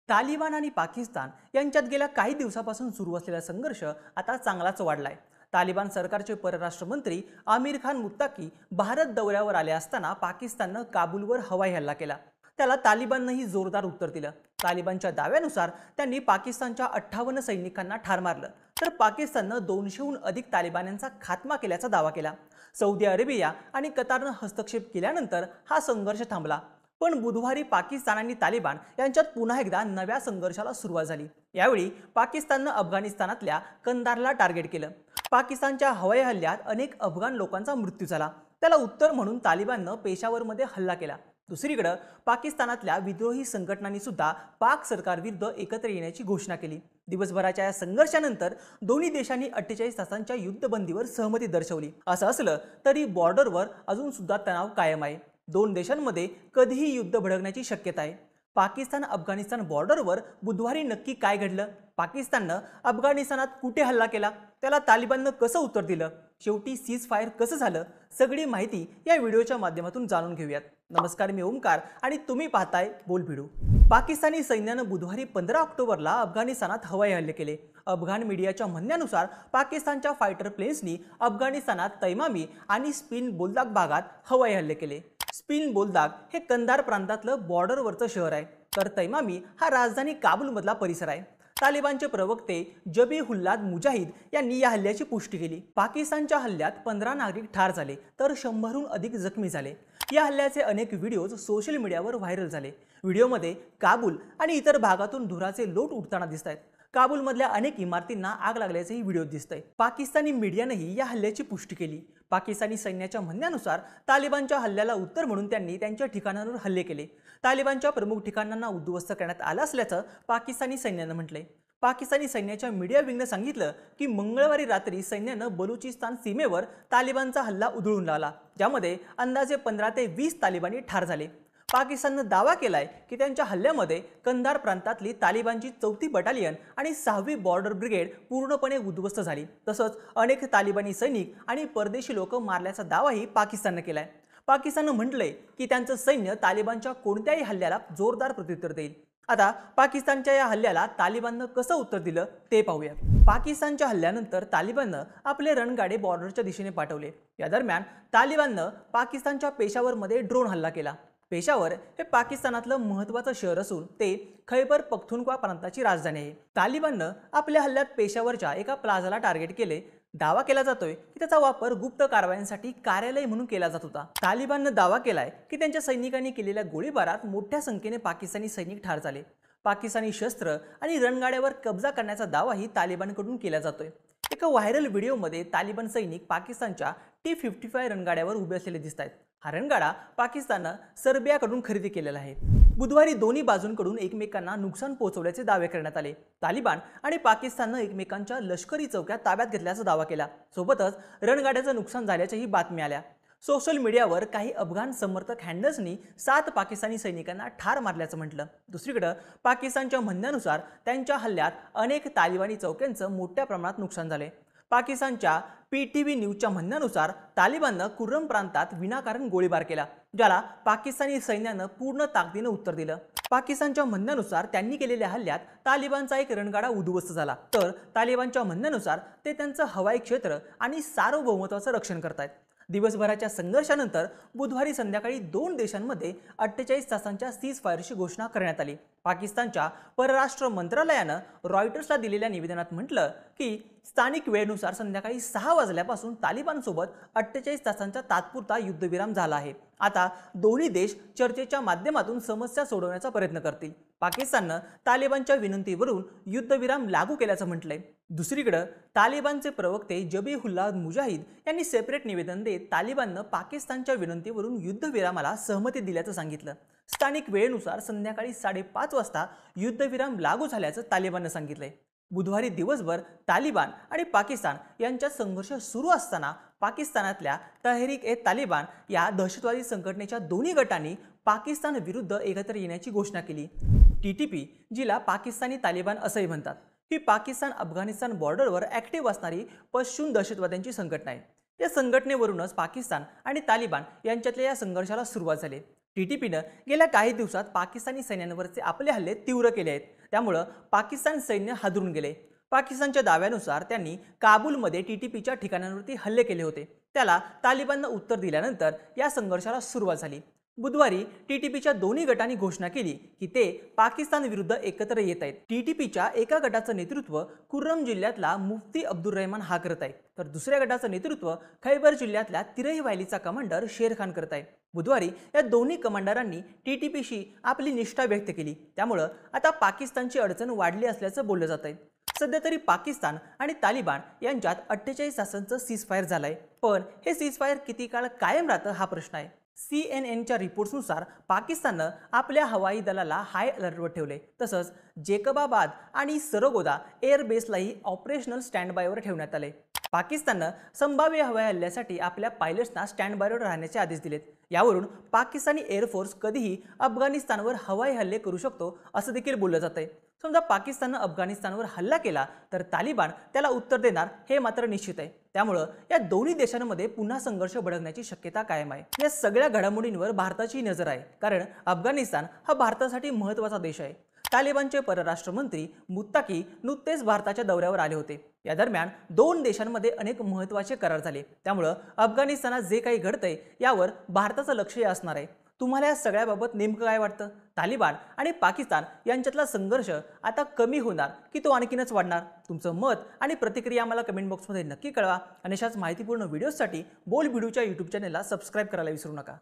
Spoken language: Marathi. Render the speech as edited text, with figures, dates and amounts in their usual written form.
तालिबान आणि पाकिस्तान यांच्यात गेल्या काही दिवसापासून सुरू असलेला संघर्ष आता चांगलाच वाढलाय। तालिबान सरकारचे परराष्ट्र मंत्री आमिर खान मुत्ताकी भारत दौऱ्यावर आले असताना पाकिस्तानने काबूलवर हवाई हल्ला केला। त्याला तालिबाननेही जोरदार उत्तर दिलं। तालिबानच्या दाव्यानुसार त्यांनी पाकिस्तानच्या 58 सैनिकांना ठार मारलं, तर पाकिस्तानने 200हून अधिक तालिबान्यांचा खात्मा केल्याचा दावा केला। सौदी अरेबिया आणि कतारने हस्तक्षेप केल्यानंतर हा संघर्ष थांबला। पण बुधवारी पाकिस्तान आणि तालिबान यांच्यात पुन्हा एकदा नव्या संघर्षाला सुरुवात झाली। यावेळी पाकिस्तानने अफगाणिस्तानातल्या कंदारला टार्गेट केलं। पाकिस्तानच्या हवाई हल्ल्यात अनेक अफगाण लोकांचा मृत्यू झाला। त्याला उत्तर म्हणून तालिबानने पेशावरमध्ये हल्ला केला। दुसरीकडे पाकिस्तानातल्या विद्रोही संघटनांनी सुद्धा पाक सरकारविरुद्ध एकत्र येण्याची घोषणा केली। दिवसभराच्या या संघर्षानंतर दोन्ही देशांनी 48 तासांच्या युद्धबंदीवर सहमती दर्शवली। असं असलं तरी बॉर्डरवर अजून सुद्धा तणाव कायम आहे। दोन देशांमध्ये कधीही युद्ध भडकण्याची शक्यता आहे। पाकिस्तान अफगाणिस्तान बॉर्डरवर बुधवारी नक्की काय घडलं? पाकिस्तानने अफगाणिस्तानात कुठे हल्ला केला? त्याला तालिबानने कसं उत्तर दिलं? शेवटी सीज फायर कसं झालं? सगळी माहिती या व्हिडिओच्या माध्यमातून जाणून घेऊयात। नमस्कार, मी ओमकार आणि तुम्ही पाहताय बोल भिडू। पाकिस्तानी सैन्याने बुधवारी 15 ऑक्टोबरला अफगाणिस्तानात हवाई हल्ले केले। अफगाण मीडियाच्या म्हणण्यानुसार पाकिस्तानच्या फायटर प्लेन्सनी अफगाणिस्तानात तैमामी आणि स्पिन बोलदाग भागात हवाई हल्ले केले। स्पिन बोलदाग हे कंदार प्रांतातलं बॉर्डरवरचं शहर आहे, तर तैमामी हा राजधानी काबूलमधला परिसर आहे। तालिबानचे प्रवक्ते जबीहुल्लाह मुजाहिद यांनी या हल्ल्याची पुष्टी केली। पाकिस्तानच्या हल्ल्यात 15 नागरिक ठार झाले, तर 100हून अधिक जखमी झाले। या हल्ल्याचे अनेक व्हिडिओज सोशल मीडियावर व्हायरल झाले। व्हिडिओमध्ये काबूल आणि इतर भागातून धुराचे लोट उडताना दिसत। काबूलमधल्या अनेक इमारतींना आग लागल्याचेही व्हिडिओ दिसतंय। पाकिस्तानी मीडियानेही या हल्ल्याची पुष्टी केली। पाकिस्तानी सैन्याच्या म्हणण्यानुसार तालिबानच्या हल्ल्याला उत्तर म्हणून त्यांनी त्यांच्या ठिकाणांवर हल्ले केले। तालिबानच्या प्रमुख ठिकाणांना उद्ध्वस्त करण्यात आलं असल्याचं पाकिस्तानी सैन्याने म्हटलंय। पाकिस्तानी सैन्याच्या मीडिया विंगने सांगितलं की मंगळवारी रात्री सैन्याने बलुचिस्तान सीमेवर तालिबानचा हल्ला उधळून लावला, ज्यामध्ये अंदाजे 15 ते 20 तालिबानी ठार झाले। पाकिस्तानने दावा केलाय की त्यांच्या हल्ल्यामध्ये कंदार प्रांतातली तालिबानची 4थी बटालियन आणि 6वी बॉर्डर ब्रिगेड पूर्णपणे उद्ध्वस्त झाली। तसंच अनेक तालिबानी सैनिक आणि परदेशी लोक मारल्याचा दावाही पाकिस्तानने केलाय। पाकिस्तानने म्हटलंय की त्यांचं सैन्य तालिबानच्या कोणत्याही हल्ल्याला जोरदार प्रत्युत्तर देईल। आता पाकिस्तानच्या या हल्ल्याला तालिबानने कसं उत्तर दिलं ते पाहूया। पाकिस्तानच्या हल्ल्यानंतर तालिबानने आपले रणगाडे बॉर्डरच्या दिशेने पाठवले। या दरम्यान तालिबानने पाकिस्तानच्या पेशावरमध्ये ड्रोन हल्ला केला। पेशावर हे पाकिस्तानातलं महत्त्वाचं शहर असून ते खैबर पख्तूनख्वा प्रांताची राजधानी आहे। तालिबानने आपल्या हल्ल्यात पेशावरच्या एका प्लाझाला टार्गेट केले। दावा केला जातोय की त्याचा वापर गुप्त कारवायांसाठी कार्यालय म्हणून केला जात होता। तालिबानने दावा केलाय की त्यांच्या सैनिकांनी केलेल्या गोळीबारात मोठ्या संख्येने पाकिस्तानी सैनिक ठार झाले। पाकिस्तानी शस्त्र आणि रणगाड्यावर कब्जा करण्याचा दावाही तालिबानकडून केला जातोय। एका व्हायरल व्हिडिओमध्ये तालिबान सैनिक पाकिस्तानच्या T-55 रणगाड्यावर उभे असलेले दिसत आहेत। हा रणगाडा पाकिस्तानने सर्बियाकडून खरेदी केलेला आहे। बुधवारी दोन्ही बाजूंकडून एकमेकांना नुकसान पोहोचवल्याचे दावे करण्यात आले। तालिबान आणि पाकिस्तानने एकमेकांच्या लष्करी चौक्या ताब्यात घेतल्याचा दावा केला। सोबतच रणगाड्याचं नुकसान झाल्याच्याही बातम्या आल्या। सोशल मीडियावर काही अफगाण समर्थक हँडल्सनी 7 पाकिस्तानी सैनिकांना ठार मारल्याचं म्हटलं। दुसरीकडे पाकिस्तानच्या म्हणण्यानुसार त्यांच्या हल्ल्यात अनेक तालिबानी चौक्यांचं मोठ्या प्रमाणात नुकसान झाले। पाकिस्तानच्या PTV न्यूजच्या म्हणण्यानुसार तालिबानने कुर्रम प्रांतात विनाकारण गोळीबार केला, ज्याला पाकिस्तानी सैन्याने पूर्ण ताकदीने उत्तर दिलं। पाकिस्तानच्या म्हणण्यानुसार त्यांनी केलेल्या हल्ल्यात तालिबानचा एक रणगाडा उद्ध्वस्त झाला, तर तालिबानच्या म्हणण्यानुसार ते त्यांचं हवाई क्षेत्र आणि सार्वभौमत्वाचं रक्षण करतायत। दिवसभराच्या संघर्षानंतर बुधवारी संध्याकाळी 2 देशांमध्ये 48 तासांच्या सीज फायरची घोषणा करण्यात आली। पाकिस्तानच्या परराष्ट्र मंत्रालयानं रॉयटर्सला दिलेल्या निवेदनात म्हटलं की स्थानिक वेळेनुसार संध्याकाळी 6 वाजल्यापासून तालिबानसोबत 48 तासांचा तात्पुरता युद्धविराम झाला आहे। आता दोन्ही देश चर्चेच्या माध्यमातून समस्या सोडवण्याचा प्रयत्न करतील। पाकिस्तानने तालिबानच्या विनंतीवरून युद्धविराम लागू केल्याचं म्हटलंय। दुसरीकडे तालिबानचे प्रवक्ते जबीहुल्लाह मुजाहिद यांनी सेपरेट निवेदन देत तालिबानने पाकिस्तानच्या विनंतीवरून युद्धविरामाला सहमती दिल्याचं सांगितलं। स्थानिक वेळेनुसार संध्याकाळी 5:30 वाजता युद्धविराम लागू झाल्याचं तालिबानने सांगितलंय। बुधवारी दिवसभर तालिबान आणि पाकिस्तान यांच्यात संघर्ष सुरू असताना पाकिस्तानातल्या तहरीक-ए-तालिबान या दहशतवादी संघटनेच्या दोन्ही गटांनी पाकिस्तान विरुद्ध एकत्र येण्याची घोषणा केली। TTP, जिला पाकिस्तानी तालिबान असंही म्हणतात, ही पाकिस्तान अफगाणिस्तान बॉर्डरवर ॲक्टिव्ह असणारी पश्चिम दहशतवाद्यांची संघटना आहे। या संघटनेवरूनच पाकिस्तान आणि तालिबान यांच्यातल्या या संघर्षाला सुरुवात झाली। TTPनं गेल्या काही दिवसात पाकिस्तानी सैन्यांवरचे आपले हल्ले तीव्र केले आहेत। त्यामुळे पाकिस्तान सैन्य हादरून गेले। पाकिस्तानच्या दाव्यानुसार त्यांनी काबूलमध्ये टीटीपीच्या ठिकाणांवरती हल्ले केले होते। त्याला तालिबाननं उत्तर दिल्यानंतर या संघर्षाला सुरुवात झाली। बुधवारी टीटीपीच्या दोन्ही गटांनी घोषणा केली की ते पाकिस्तान विरुद्ध एकत्र येत आहेत। टीटीपीच्या एका गटाचं नेतृत्व कुर्रम जिल्ह्यातला मुफ्ती अब्दुल रहमान हा करत आहे, तर दुसऱ्या गटाचं नेतृत्व खैबर जिल्ह्यातल्या तिरही व्हॅलीचा कमांडर शेर खान करत आहे। बुधवारी या दोन्ही कमांडरांनी टीटीपीशी आपली निष्ठा व्यक्त केली, त्यामुळे आता पाकिस्तानची अडचण वाढली असल्याचं बोललं जात आहे। सध्या तरी पाकिस्तान आणि तालिबान यांच्यात 48 तासांचं सीजफायर झालंय, पण हे सीजफायर किती काळ कायम राहतं हा प्रश्न आहे। CNN रिपोर्ट्सनुसार पाकिस्ताननं आपल्या हवाई दलाला हाय अलर्टवर ठेवले, तसंच जेकबाबाद आणि सरगोदा एअरबेसलाही ऑपरेशनल स्टँड बायवर ठेवण्यात आले। पाकिस्ताननं संभाव्य हवाई हल्ल्यासाठी आपल्या पायलट्सना स्टँड बायवर राहण्याचे आदेश दिलेत। यावरून पाकिस्तानी एअरफोर्स कधीही अफगाणिस्तानवर हवाई हल्ले करू शकतो असं देखील बोललं जातंय। समजा पाकिस्ताननं अफगाणिस्तानवर हल्ला केला तर तालिबान त्याला उत्तर देणार हे मात्र निश्चित आहे। त्यामुळे या दोन्ही देशांमध्ये पुन्हा संघर्ष भडकण्याची शक्यता कायम आहे। या सगळ्या घडामोडींवर भारताची नजर आहे, कारण अफगाणिस्तान हा भारतासाठी महत्त्वाचा देश आहे। तालिबानचे परराष्ट्र मंत्री मुत्ताकी नुकतेच भारताच्या दौऱ्यावर आले होते। या दरम्यान दोन देशांमध्ये अनेक महत्त्वाचे करार झाले, त्यामुळे अफगाणिस्तानात जे काही घडतंय यावर भारताचं लक्ष असणार आहे। तुम्हाला या सगळ्याबाबत नेमकं काय वाटतं? तालिबान आणि पाकिस्तान यांच्यातला संघर्ष आता कमी होणार की तो आणखीनच वाढणार? तुमचं मत आणि प्रतिक्रिया आम्हाला कमेंट बॉक्समध्ये नक्की कळवा आणि अशाच माहितीपूर्ण व्हिडिओसाठी बोल भिडूच्या यूट्यूब चॅनलला सबस्क्राईब करायला विसरू नका।